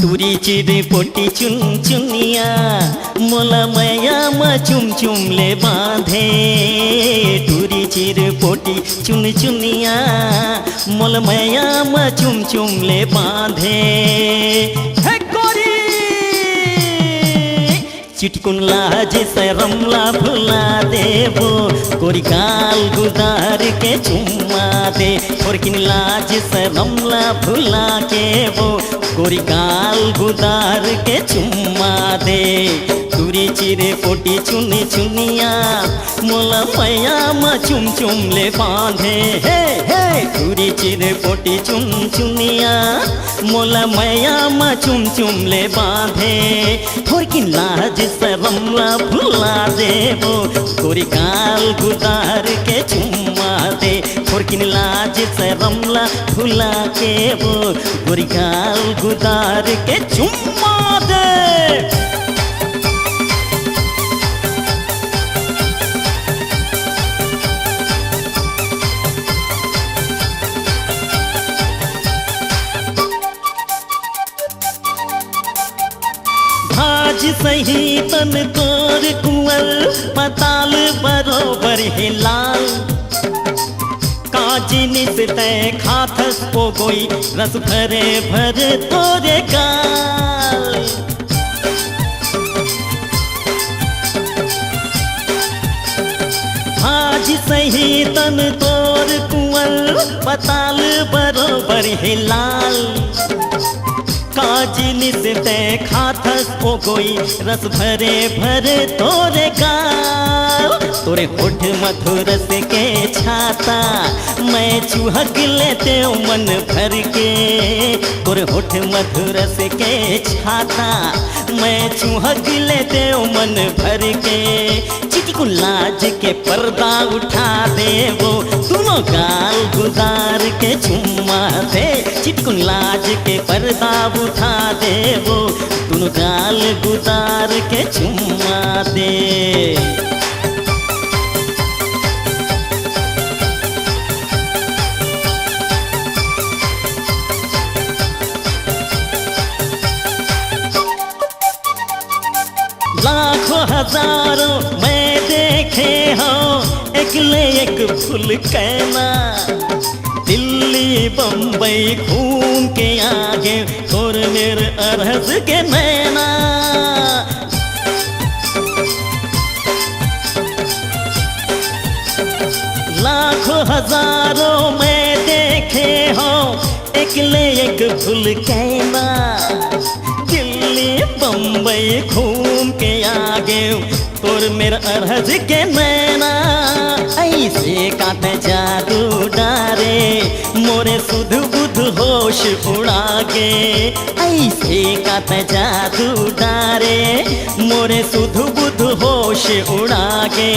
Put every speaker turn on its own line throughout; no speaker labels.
तुरी चिरी पोटी चुन चुनिया मोला मैया म चुम चुम ले बांधे। तुरी चिरी पोटी चुन चुनिया मोला मैया म चुम चुम ले बांधे। चिटकुन लाज शरमला भुला देवो कोरी गाल गुदार के चुम्मा दे। और किन लाज शरमला भुला के वो कोरी गाल गुदार के चुम्मा दे। तुरी चिरे पोटी चुनी चुनिया मोला मैया म चुम चुम ले बांधे। हे हे तुरी चिरे पोटी चुन चुनिया मोला मैया म चुम चुम ले बांधे। और किन लाज शरमला भुला देवो कोरी गाल गुदार के चुम्मा दे। और किन लाज शरमला भुला के वो कोरी गाल गुदार के चुम्मा दे। भाज सही तन तोर कुंवर पताल बरोबर है लाल। काजी निस तय खाथस को कोई रस भरे भरे तोरे गाल। भाज सही तन तोर कुंवर पताल बरोबर है लाल। काजी निस तय खाथस ओ कोई रस भरे भरे तोरे गाल। तोरे होठ मधुरस के छाता मैं चुहक लेते मन भर के। तोरे होठ मधुरस के छाता मैं चुहक लेते मन भर के। चिटकुन लाज के पर्दा उठा दे वो दोनों गाल गुदार के चुम्मा दे। चिटकुन लाज के पर्दा उठा दे वो दोनों गाल गुदार के चुम्मा दे। लाखों हजारों मैं देखे हो एकले एक फूल कहना। दिल्ली बम्बई घूम के आगे और मेरे अरहज के नैना। लाखों हजारों मैं देखे हो एकले एक फूल कहना। दिल्ली बम्बई घूम के आगे तोर मेरा अरहज के नैना। ऐसे काटे जादू डारे मोरे सुध बुध होश उड़ा के। ऐसे काटे जादू डारे मोरे सुध बुध होश उड़ा के।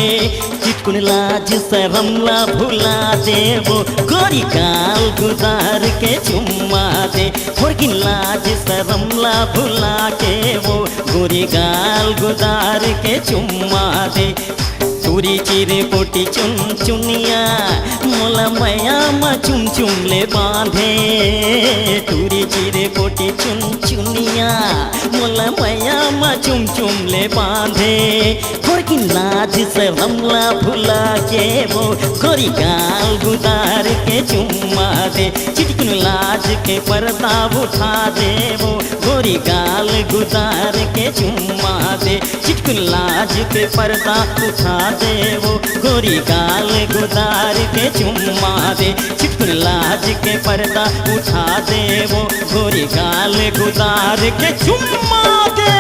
चिटकुन लाज शरमला भुला दे वो गोरी गाल गुदार के चुम्मा दे। और किन लाज शरमला भुला के वो गोरी गाल गुदार के चुम्मा दे। तुरी चिरे पोटी चुन चुनिया मोला मैया म चुम चुम ले बांधे। तुरी चिरे पोटी चुन चुनिया मोला मैया म चुम चुम ले बांधे। और किन लाज शरमला भुला के वो गोरी गाल गुदार के चुम्मा दे। चिटकुन लाज के पर्दा उठा दे वो गोरी गाल गुदार के चुम्मा दे। चिटकुन लाज के पर्दा उठा दे वो गोरी गाल गुदार के चुम्मा दे। चिटकुन लाज के पर्दा उठा दे वो गोरी गाल गुदार के चुम्मा दे।